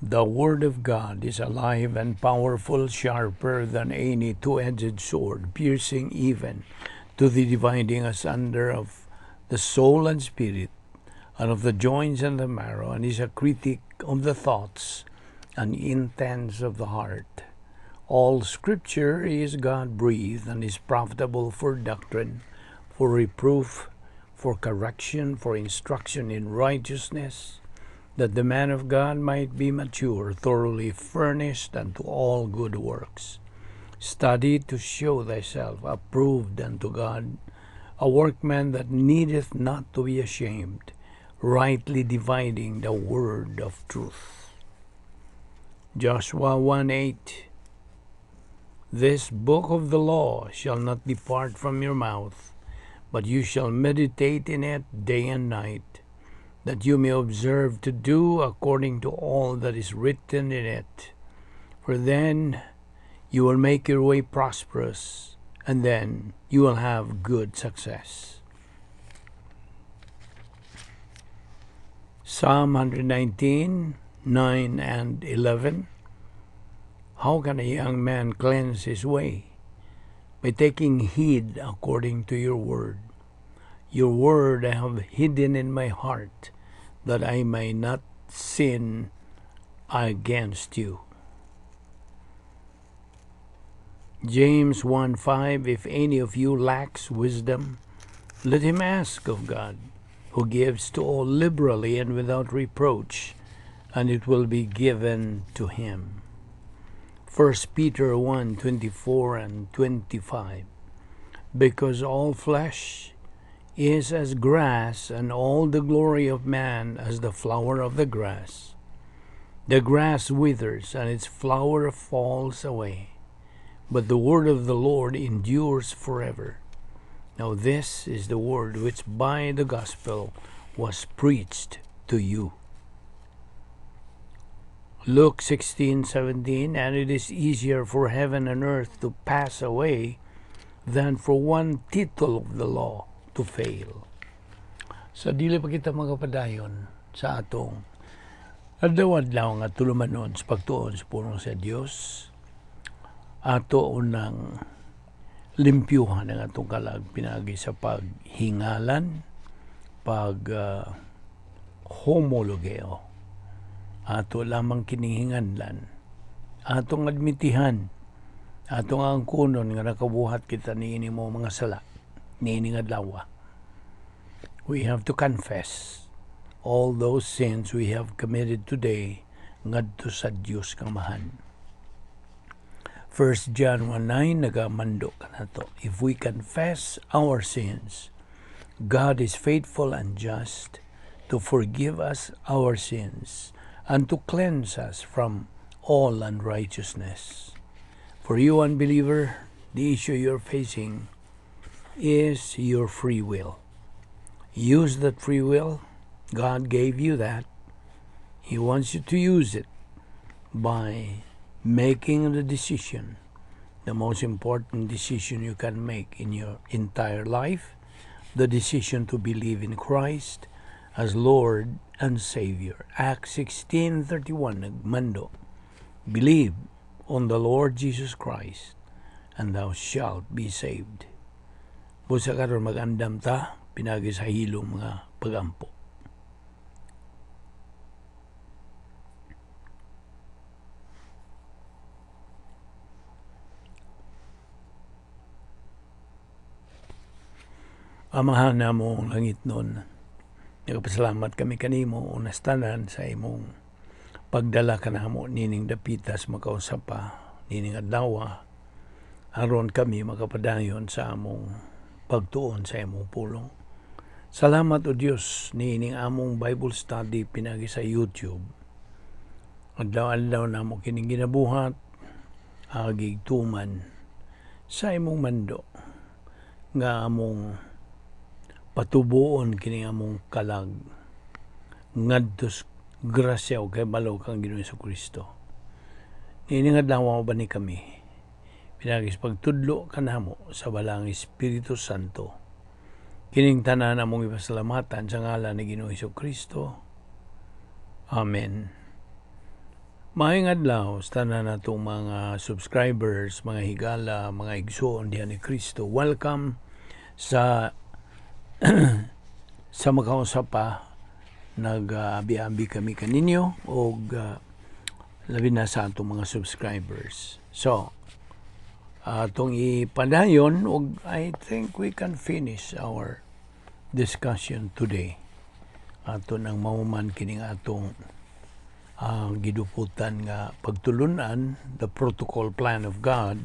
The Word of God is alive and powerful, sharper than any two-edged sword, piercing even to the dividing asunder of the soul and spirit, and of the joints and the marrow, and is a critic of the thoughts and intents of the heart. All Scripture is God-breathed and is profitable for doctrine, for reproof, for correction, for instruction in righteousness, that the man of God might be mature, thoroughly furnished unto all good works. Study to show thyself approved unto God, a workman that needeth not to be ashamed, rightly dividing the word of truth. Joshua 1:8. This book of the law shall not depart from your mouth, but you shall meditate in it day and night, that you may observe to do according to all that is written in it. For then you will make your way prosperous, and then you will have good success. Psalm 119, 9 and 11. How can a young man cleanse his way? By taking heed according to your word. Your word I have hidden in my heart, that I may not sin against you. James 1:5. If any of you lacks wisdom, let him ask of God, who gives to all liberally and without reproach, and it will be given to him. 1 Peter 1:24 and 25. Because all flesh is as grass, and all the glory of man as the flower of the grass. The grass withers, and its flower falls away, but the word of the Lord endures forever. Now this is the word which by the gospel was preached to you. Luke 16:17. And it is easier for heaven and earth to pass away than for one tittle of the law to fail. Sa dili pa kita magapadayon sa atong adlaw-adlaw nga tulumanon sa pagtuon sa pulong sa Dios, ato unang limpyuhan ang atong kalag pinagi sa paghingalan, homologeo. Ato lamang kinihinganlan, atong admitihan, atong angkunon nga nakabuhat kita niini mo mga sala, niini nga adlaw. We have to confess all those sins we have committed today ngadto sa Dios kang mahan. 1 John 1:9 nagamando kanato. If we confess our sins, God is faithful and just to forgive us our sins and to cleanse us from all unrighteousness. For you, unbeliever, the issue you're facing is your free will. Use that free will. God gave you that. He wants you to use it by making the decision, the most important decision you can make in your entire life, the decision to believe in Christ as Lord and Savior. Acts 16:31 nagmando, believe on the Lord Jesus Christ, and thou shalt be saved. Busa karon magandam ta pinagi sa hilong mga pagampo. Amahan na mo ang langit nun. Nagpasalamat kami kanimo unastanan sa imong pagdala ka namo nining dapitas makausap pa nining adlaw aron kami makapadayon sa among pagtuon sa imong pulong. Salamat o Dios nining among Bible study pinagi sa YouTube. Adlaw-adlaw namo kining ginabuhat agig tuman sa imong mando nga among patubuon kini among kalag ngadtos grasya o kay balaw kang Ginoong Jesucristo. Ini nga adlaw ba ni kami pinagis pagtudlo kanamo sa balang Espiritu Santo. Kining tanan among ipasalamatan sa ngalan ni Ginoong Jesucristo. Amen. Maayong adlaw sa tanan natong mga subscribers, mga higala, mga igsoon diha ni Kristo. Welcome sa sa makausap pa. Nag-abi-abi kami kaninyo o labi na sa atong mga subscribers. So, atong ipadayon og I think we can finish our discussion today. Ato nang mahuman kining atong giduputan nga pagtulunan, the protocol plan of God.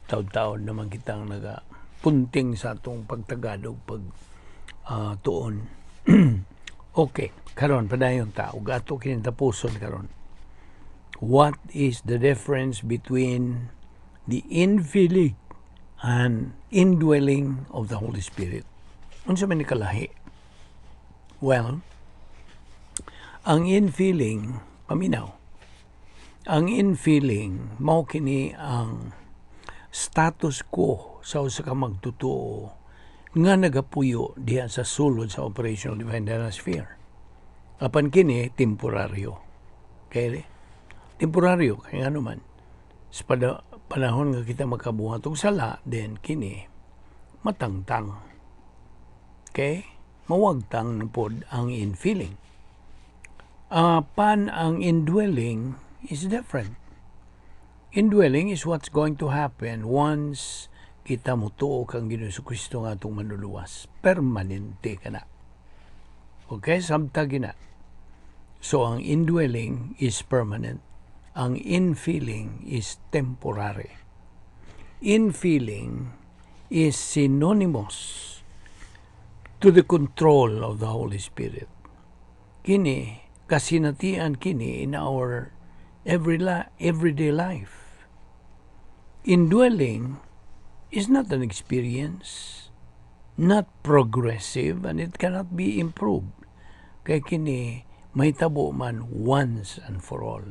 Taod-taod naman kitang nagapunting sa atong pagtagadog pag tuon. Okay, karon padayon ta ug ato kinitapuson karon. What is the difference between the infilling and indwelling of the Holy Spirit? Unsa man ni kalahi? Well, ang infilling, paminaw. Ang infilling, mao kini ang status quo sa usa ka magtutuo nga nagapuyo diha sa sulod sa operational divine sphere. Apan kini temporaryo. Okay? Temporaryo kay ano man. Sa panahon nga kita makabuhat og sala, then kini matangtang. Okay? Mawagtang na pod ang infilling. Pan ang indwelling is different. Indwelling is what's going to happen once kita mutuo kang Ginoo Kristo nga atong manluluwas. Permanente ka na. Okay? Samtag na. So, ang indwelling is permanent. Ang infilling is temporary. Infilling is synonymous to the control of the Holy Spirit. Kini kasinatian kini in our everyday life. Indwelling is not an experience, not progressive, and it cannot be improved. Kaya kini mahitabo man once and for all.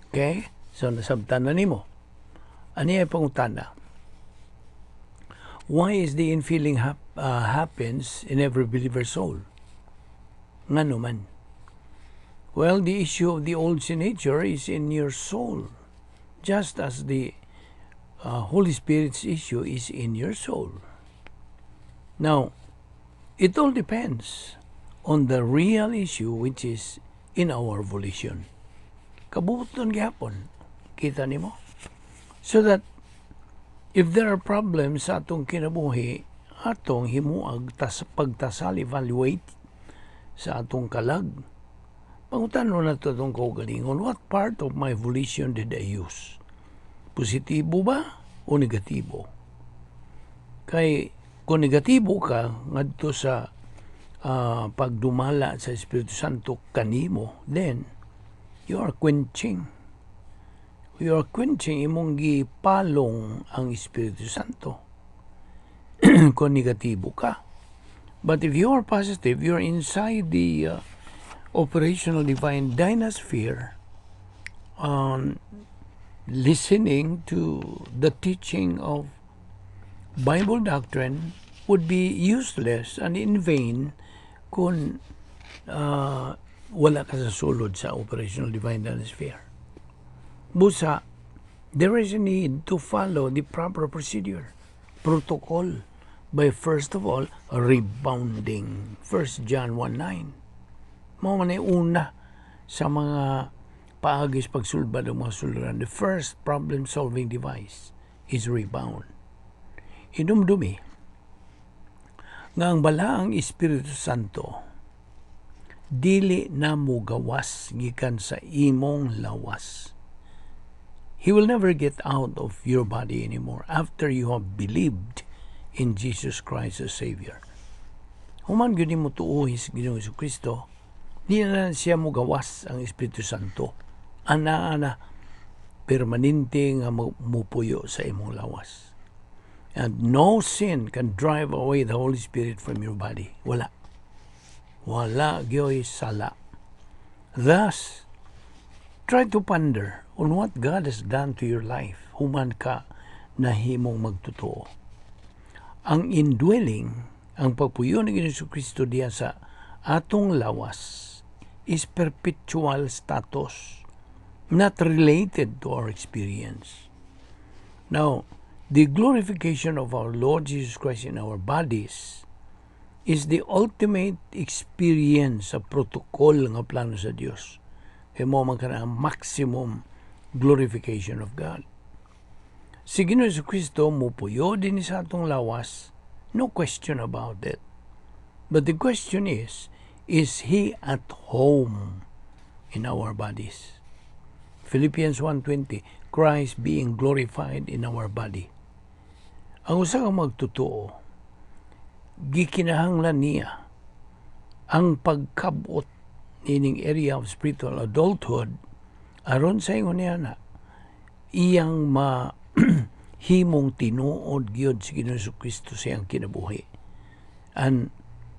Okay? So nasabtan na nimo. Ani ay pangutana? Why is the infilling happens in every believer's soul? Ngano man? Well, the issue of the old sin nature is in your soul, just as the Holy Spirit's issue is in your soul. Now, it all depends on the real issue, which is in our volition. Kabuton gyapon, kita nimo? So that if there are problems sa atong kinabuhi, atong himuag pagtasal evaluate sa atong kalag. Pangutanon na ito itong kaugalingon, what part of my volition did I use? Positibo ba o negatibo? Kay kung negatibo ka ngadto sa pagdumala sa Espiritu Santo kanimo, then you are quenching. You are quenching imong gipalong ang Espiritu Santo. Kung negatibo ka. But if you are positive, you're inside the operational divine dynasphere, listening to the teaching of Bible doctrine would be useless and in vain kung wala ka sa sulod sa operational divine dynasphere. Busa, there is a need to follow the proper procedure, protocol, by first of all, rebounding. 1 John 1:9. Mao man una sa mga paagis pagsulbad ng mga suluran. The first problem-solving device is rebound. Inumdumi nga ang balaang Espiritu Santo dili na mo gawas gikan sa imong lawas. He will never get out of your body anymore after you have believed in Jesus Christ as Savior. Human gyud mo tuohi sa Ginoong Kristo, di na siya mo gawas ang Espiritu Santo. Ana permanente nga mupuyo sa imong lawas. And no sin can drive away the Holy Spirit from your body. Wala. Wala gyoy sala. Thus, try to ponder on what God has done to your life. Human ka nahimong magtotoo. Ang indwelling, ang pagpuyo ni Ginoong Kristo diya sa atong lawas is perpetual status. not related to our experience. Now, the glorification of our Lord Jesus Christ in our bodies is the ultimate experience sa protocol nga plano sa Dios. Kaya mo man ka na maximum glorification of God. Si Ginoong Jesucristo mupuyo din sa atong lawas, no question about it. But the question is He at home in our bodies? Philippians 1:20, Christ being glorified in our body. Ang usa ka magtotoo, gikinahanglan niya ang pagkabot ining area of spiritual adulthood aron sa ingon niya na iyang himong tinuod gyud si Ginoong Jesucristo sa iyang kinabuhi. And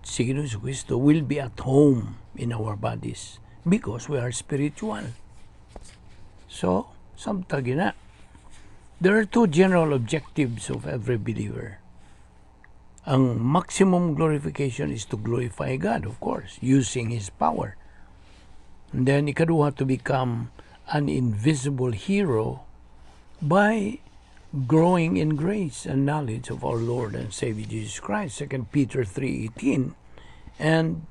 si Ginoong Jesucristo will be at home in our bodies because we are spiritual. So, samtag na. There are two general objectives of every believer. Ang maximum glorification is to glorify God, of course, using His power. And then, ikaduha, to become an invisible hero by growing in grace and knowledge of our Lord and Savior Jesus Christ, 2 Peter 3:18, and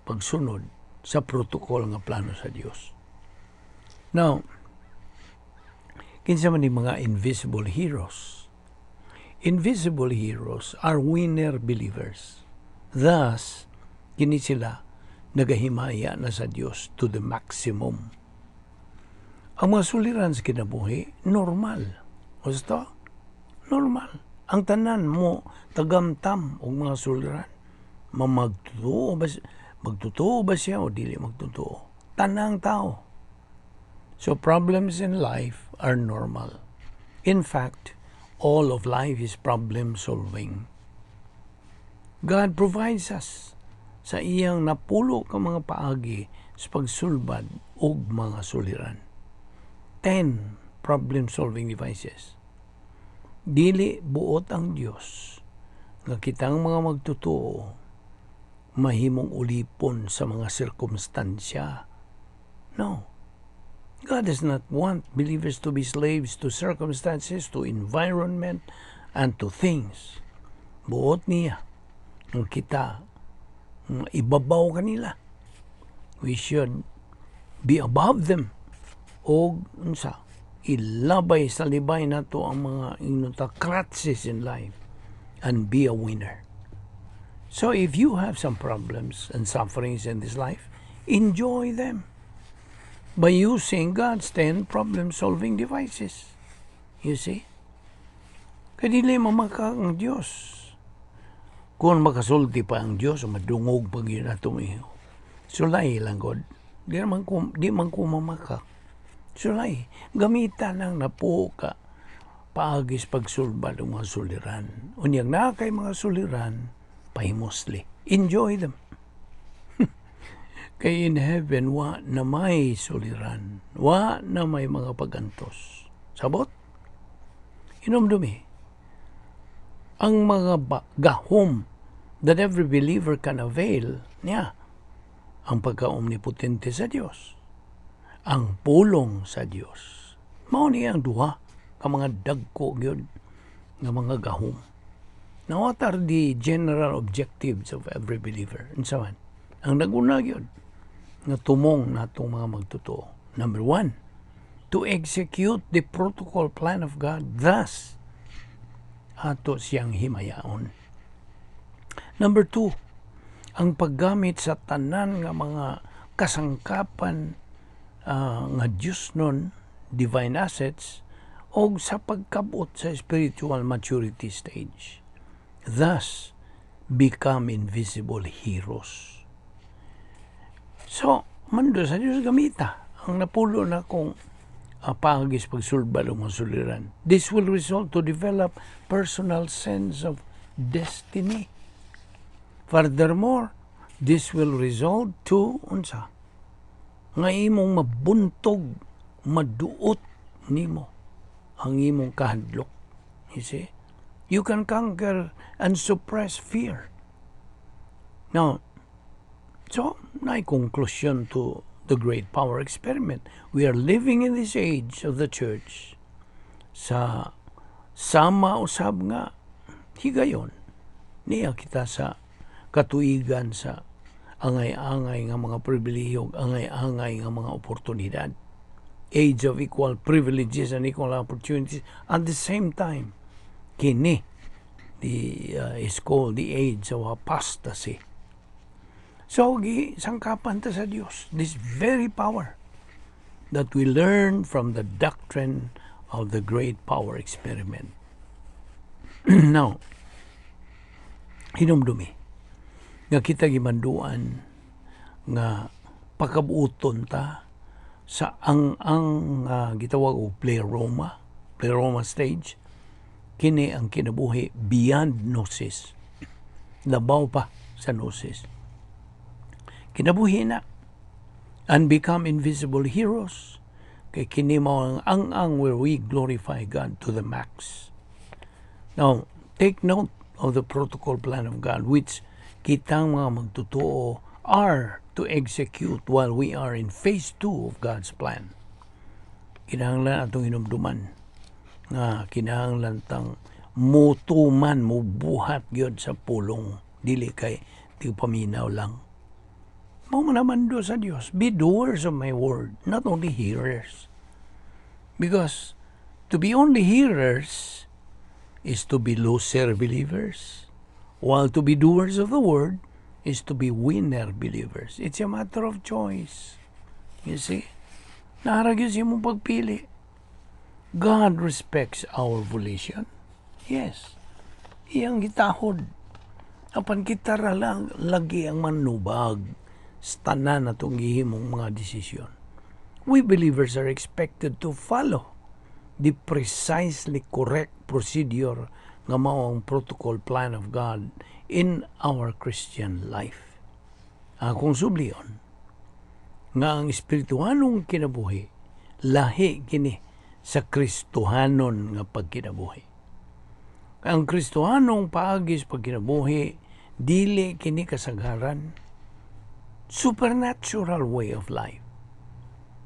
pagsunod sa protocol nga plano sa Dios. Now, kinsa man ni mga invisible heroes? Invisible heroes are winner believers. Thus, kini sila nagahimaya na sa Dios to the maximum. Ang mga suliran sa kinabuhi, normal. Gusto? Normal. Ang tanan mo, tagamtam og mga suliran. Magtotoo ba siya o dili magtotoo? Tanang tao. So problems in life are normal. In fact, all of life is problem solving. God provides us sa iyang napulo ka mga paagi sa pagsulbad og mga suliran. 10 problem-solving devices. Dili buot ang Dios nga kitang mga magtotoo mahimong ulipon sa mga sirkumstansya. No. God does not want believers to be slaves to circumstances, to environment, and to things. Buot niya ang kita ibabaw kanila. We should be above them. O unsa, ilabay sa libay nato ang mga inuta crises in life and be a winner. So if you have some problems and sufferings in this life, enjoy them by using God's 10 problem-solving devices. You see? Kadili mamaka ang Diyos. Kung makasulti pa ang Diyos, madungog pag yun na tumiho. Sulay lang, God. Di man ko mamaka. Sulay. Gamitan ng napo ka paagis pagsulbad ng mga suliran. Unyang na kay mga suliran, pahimosli. Enjoy them. Kay in heaven, wa na may suliran. Wa na may mga pagantos. Sabot? Inomdumi. Ang mga gahom that every believer can avail niya. Ang pagka-omnipotente sa Diyos. Ang pulong sa Diyos. Mao niya ang duha ka mga dagko gyud nga mga gahom. Now, what are the general objectives of every believer? Unsa man? Ang naguna gyud nga tumong natong mga magtotoo. Number 1, to execute the protocol plan of God. Thus, ato siyang himayaon. Number 2, ang paggamit sa tanan nga mga kasangkapan nga Diyos nun, divine assets, o sa pagkabot sa spiritual maturity stage. Thus, become invisible heroes. So, mando sa Diyos gamita ang napulo na kung pagis pagsulbad o mga suliran. This will result to develop personal sense of destiny. Furthermore, this will result to unsa nga imong mabuntog, maduot nimo ang imong kahadlok. You see? You can conquer and suppress fear. Now, so, na conclusion to the great power experiment. We are living in this age of the church sa sama usab nga higayon niya kita sa katuigan sa angay-angay nga mga pribilehyo, angay-angay nga mga oportunidad. Age of equal privileges and equal opportunities. At the same time, kini is called the age of apostasy. So, sangkapan ta sa Diyos, this very power that we learn from the doctrine of the great power experiment. Now, hinumdumi, nga kita gimanduan nga pakabuuton ta sa ang gitawag og pleroma stage, kini ang kinabuhi beyond gnosis, labaw pa sa gnosis. Kinabuhi na and become invisible heroes, kay kini mao ang where we glorify God to the max. Now, take note of the protocol plan of God, which kitang mga magtutuo are to execute while we are in phase 2 of God's plan. Kinahanglan atong hinumduman nga kinahanglan tang mutuman, mubuhat gyud sa pulong, dili kay tigpaminaw lang. Mao man naman do sa Dios, be doers of my word, not only hearers. Because to be only hearers is to be loser believers, while to be doers of the word is to be winner believers. It's a matter of choice. You see? Naharagyo siya mong pagpili. God respects our volition. Yes. Iyang gitahod. Apan kita lang lagi ang manubag tanan na itong gihimong mga desisyon. We believers are expected to follow the precisely correct procedure nga mao ang protocol plan of God in our Christian life. Kung subliyon, nga ang espirituhanong kinabuhi, lahi kini sa Kristohanon nga pagkinabuhi. Ang Kristohanong paagis pagkinabuhi, dili kini kasagaran, supernatural way of life.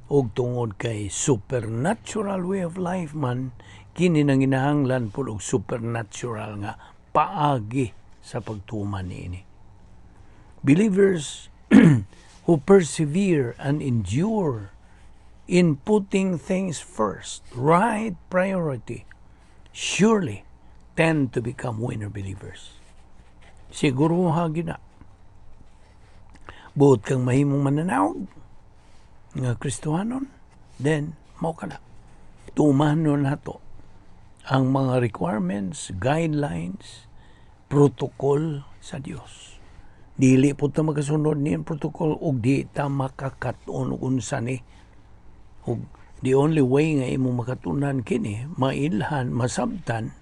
Og tungod kay supernatural way of life man, kini nang ginahanglan po og supernatural nga paagi sa pagtuman niini. Believers who persevere and endure in putting things first, right priority, surely tend to become winner believers. Siguro hagina. Buot kang mahimong mananaog nga Kristohanon, then mao ka na. Tumanon nato ang mga requirements, guidelines, protocol sa Dios. Dili po ta magasunod ni protocol ug di ta makakatun unsa ni. Ug the only way nga imo makatunan kini, mailhan, masabtan,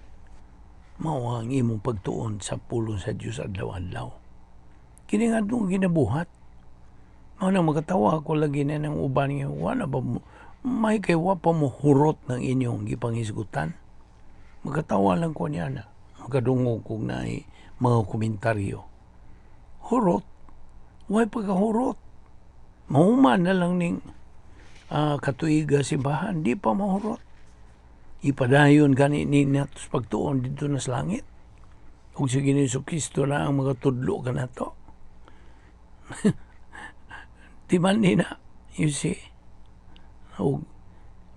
mao ang imong pagtuon sa pulong sa Dios adlaw-adlaw. Kini nga itong ginabuhat. Mao nang magatawa ako lagi na ng uban nga, wala ba may kaywa pa mo hurot ng inyong gipanghisgutan. Magatawa lang ko niya na. Magadungog kong na mga komentaryo. Hurot? Why pagkahurot? Mahuman na lang ning katuiga simbahan. Di pa mahurot. Ipadayon gani ni natos pagtuon dito na sa langit. Kung sa Ginoong Kristo na ang mga tudlo ka na to. Di man na, you see.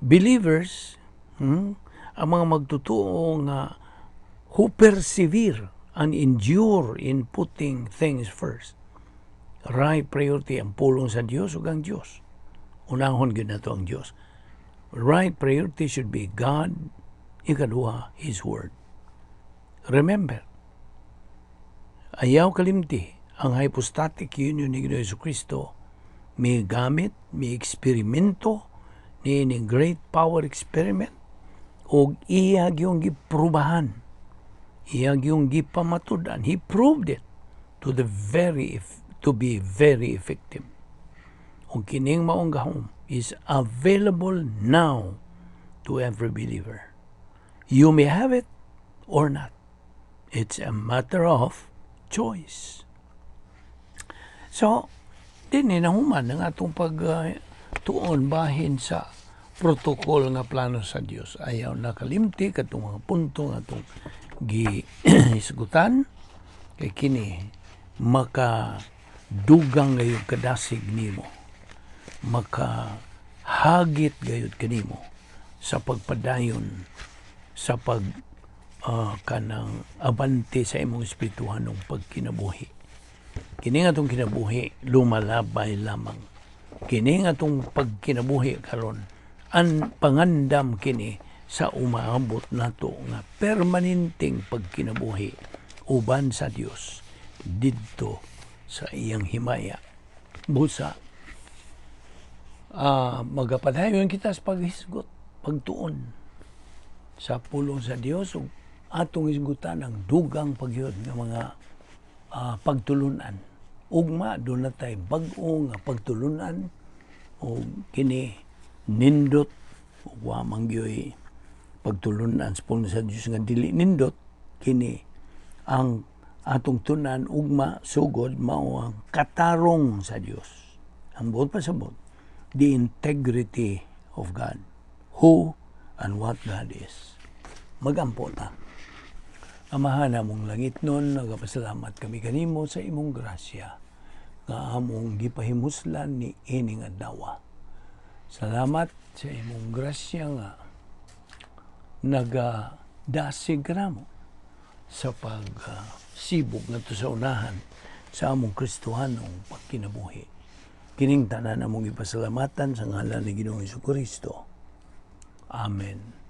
Believers, ang mga magtutuo nga who persevere and endure in putting things first. Right priority ang pulong sa Diyos ug ang Diyos. Unahon gyud nato ang Diyos. Right priority should be God, ikaduha, His Word. Remember, ayaw kalimti ang hypostatic union ni Ginoong Kristo, may gamit, may eksperimento, ni great power experiment, o iyag yung giprubahan, iyag yung gipamatudan. He proved it to be very effective. O kining maong gahom is available now to every believer. You may have it or not. It's a matter of choice. So, Dini nahuman ang atong pagtuon bahin sa protocol nga plano sa Dios. Ayaw nakalimti katong mga punto nga atong gihisgutan kay kini makadugang gayud kadasig nimo, makahagit gayud kanimo sa pagpadayon sa kanang abante sa imong espirituhanong pagkinabuhi. Kini nga itong kinabuhi lumalabay lamang. Kini nga itong pagkinabuhi karon ang pangandam kini sa umaabot nato nga permanenteng pagkinabuhi uban sa Dios didto sa iyang himaya. Busa magapadayon kita sa paghisgot, pagtuon sa pulong sa Dios ug atong hisgutan ang dugang pagyud nga mga pagtulunan. Ugma doon na tayo bag-o nga pagtulunan o kini nindot wa mangyoy pagtulunan sa pulong sa Dios nga dili nindot. Kini ang atong tunan ugma sugod mao ang katarong sa Dios. Ang buot pasabot, the integrity of God, who and what God is. Magampo ta. Amahan among langit nun, nagapasalamat kami kanimo sa imong grasya nga among gipahimuslan ni ining adlaw. Salamat sa imong grasya nga nagadasig kanamo sa pagsibog ngadto sa unahan sa among Kristohanong pagkinabuhi. Kining tanan among ipasalamatan sa ngalan ni Ginoong Jesucristo. Amen.